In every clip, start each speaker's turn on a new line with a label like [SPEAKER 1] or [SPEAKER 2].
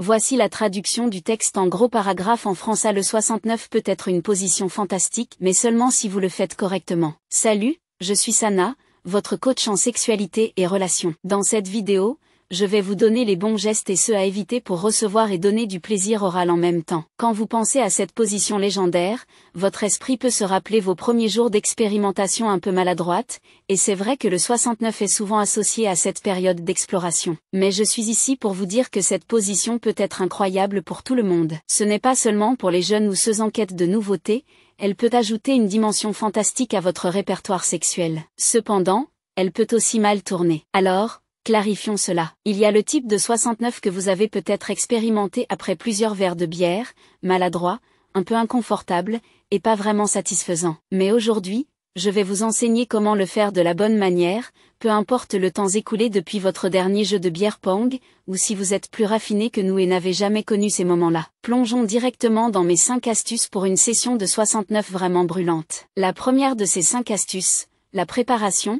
[SPEAKER 1] Voici la traduction du texte en gros paragraphes en français. Le 69 peut être une position fantastique, mais seulement si vous le faites correctement. Salut, je suis Sana, votre coach en sexualité et relations. Dans cette vidéo, je vais vous donner les bons gestes et ceux à éviter pour recevoir et donner du plaisir oral en même temps. Quand vous pensez à cette position légendaire, votre esprit peut se rappeler vos premiers jours d'expérimentation un peu maladroite, et c'est vrai que le 69 est souvent associé à cette période d'exploration. Mais je suis ici pour vous dire que cette position peut être incroyable pour tout le monde. Ce n'est pas seulement pour les jeunes ou ceux en quête de nouveautés, elle peut ajouter une dimension fantastique à votre répertoire sexuel. Cependant, elle peut aussi mal tourner. Alors, clarifions cela. Il y a le type de 69 que vous avez peut-être expérimenté après plusieurs verres de bière, maladroit, un peu inconfortable, et pas vraiment satisfaisant. Mais aujourd'hui, je vais vous enseigner comment le faire de la bonne manière, peu importe le temps écoulé depuis votre dernier jeu de bière pong, ou si vous êtes plus raffiné que nous et n'avez jamais connu ces moments-là. Plongeons directement dans mes 5 astuces pour une session de 69 vraiment brûlante. La première de ces 5 astuces, la préparation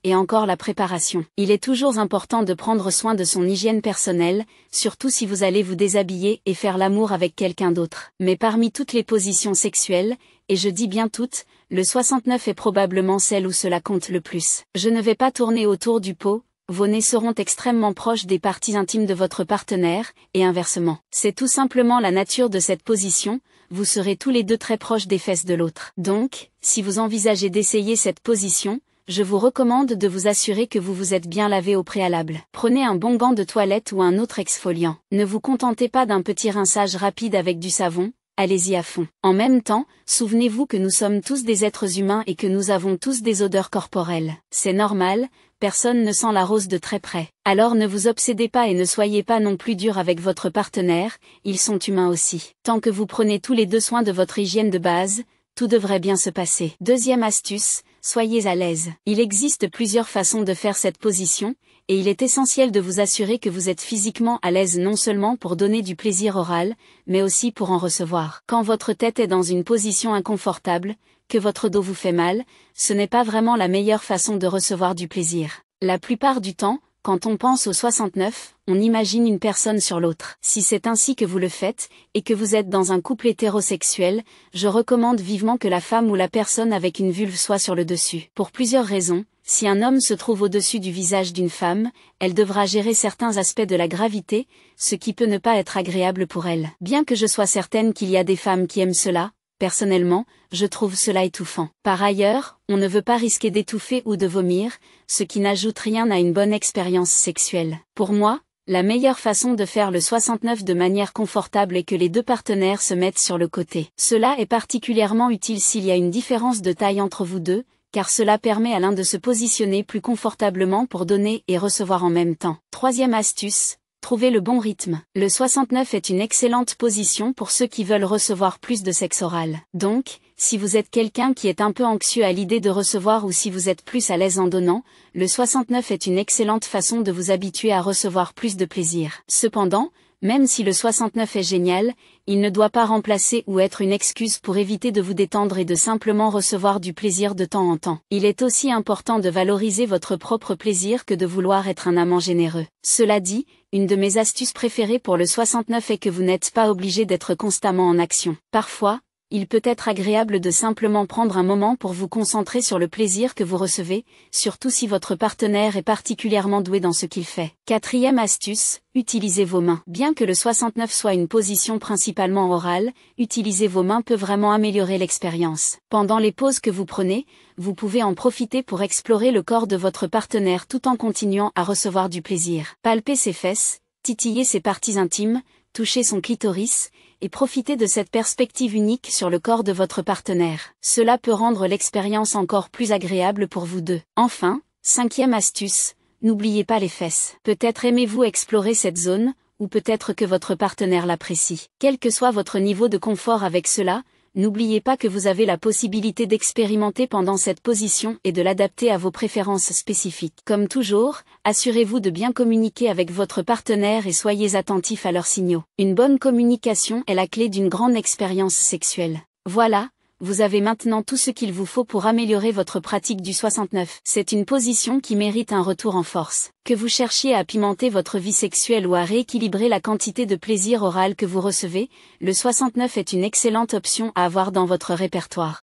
[SPEAKER 1] et encore la préparation. Il est toujours important de prendre soin de son hygiène personnelle, surtout si vous allez vous déshabiller et faire l'amour avec quelqu'un d'autre. Mais parmi toutes les positions sexuelles, et je dis bien toutes, le 69 est probablement celle où cela compte le plus. Je ne vais pas tourner autour du pot, vos nez seront extrêmement proches des parties intimes de votre partenaire, et inversement. C'est tout simplement la nature de cette position, vous serez tous les deux très proches des fesses de l'autre. Donc, si vous envisagez d'essayer cette position, je vous recommande de vous assurer que vous vous êtes bien lavé au préalable. Prenez un bon gant de toilette ou un autre exfoliant. Ne vous contentez pas d'un petit rinçage rapide avec du savon, allez-y à fond. En même temps, souvenez-vous que nous sommes tous des êtres humains et que nous avons tous des odeurs corporelles. C'est normal, personne ne sent la rose de très près. Alors ne vous obsédez pas et ne soyez pas non plus dur avec votre partenaire, ils sont humains aussi. Tant que vous prenez tous les deux soin de votre hygiène de base, tout devrait bien se passer. Deuxième astuce, soyez à l'aise. Il existe plusieurs façons de faire cette position, et il est essentiel de vous assurer que vous êtes physiquement à l'aise non seulement pour donner du plaisir oral, mais aussi pour en recevoir. Quand votre tête est dans une position inconfortable, que votre dos vous fait mal, ce n'est pas vraiment la meilleure façon de recevoir du plaisir. La plupart du temps, quand on pense au 69, on imagine une personne sur l'autre. Si c'est ainsi que vous le faites, et que vous êtes dans un couple hétérosexuel, je recommande vivement que la femme ou la personne avec une vulve soit sur le dessus. Pour plusieurs raisons, si un homme se trouve au-dessus du visage d'une femme, elle devra gérer certains aspects de la gravité, ce qui peut ne pas être agréable pour elle. Bien que je sois certaine qu'il y a des femmes qui aiment cela, personnellement, je trouve cela étouffant. Par ailleurs, on ne veut pas risquer d'étouffer ou de vomir, ce qui n'ajoute rien à une bonne expérience sexuelle. Pour moi, la meilleure façon de faire le 69 de manière confortable est que les deux partenaires se mettent sur le côté. Cela est particulièrement utile s'il y a une différence de taille entre vous deux, car cela permet à l'un de se positionner plus confortablement pour donner et recevoir en même temps. Troisième astuce, trouvez le bon rythme. Le 69 est une excellente position pour ceux qui veulent recevoir plus de sexe oral. Donc, si vous êtes quelqu'un qui est un peu anxieux à l'idée de recevoir ou si vous êtes plus à l'aise en donnant, le 69 est une excellente façon de vous habituer à recevoir plus de plaisir. Cependant, même si le 69 est génial, il ne doit pas remplacer ou être une excuse pour éviter de vous détendre et de simplement recevoir du plaisir de temps en temps. Il est aussi important de valoriser votre propre plaisir que de vouloir être un amant généreux. Cela dit, une de mes astuces préférées pour le 69 est que vous n'êtes pas obligé d'être constamment en action. Parfois, il peut être agréable de simplement prendre un moment pour vous concentrer sur le plaisir que vous recevez, surtout si votre partenaire est particulièrement doué dans ce qu'il fait. Quatrième astuce, utilisez vos mains. Bien que le 69 soit une position principalement orale, utiliser vos mains peut vraiment améliorer l'expérience. Pendant les pauses que vous prenez, vous pouvez en profiter pour explorer le corps de votre partenaire tout en continuant à recevoir du plaisir. Palpez ses fesses, titiller ses parties intimes, toucher son clitoris, et profitez de cette perspective unique sur le corps de votre partenaire. Cela peut rendre l'expérience encore plus agréable pour vous deux. Enfin, cinquième astuce, n'oubliez pas les fesses. Peut-être aimez-vous explorer cette zone, ou peut-être que votre partenaire l'apprécie. Quel que soit votre niveau de confort avec cela, n'oubliez pas que vous avez la possibilité d'expérimenter pendant cette position et de l'adapter à vos préférences spécifiques. Comme toujours, assurez-vous de bien communiquer avec votre partenaire et soyez attentif à leurs signaux. Une bonne communication est la clé d'une grande expérience sexuelle. Voilà, vous avez maintenant tout ce qu'il vous faut pour améliorer votre pratique du 69. C'est une position qui mérite un retour en force. Que vous cherchiez à pimenter votre vie sexuelle ou à rééquilibrer la quantité de plaisir oral que vous recevez, le 69 est une excellente option à avoir dans votre répertoire.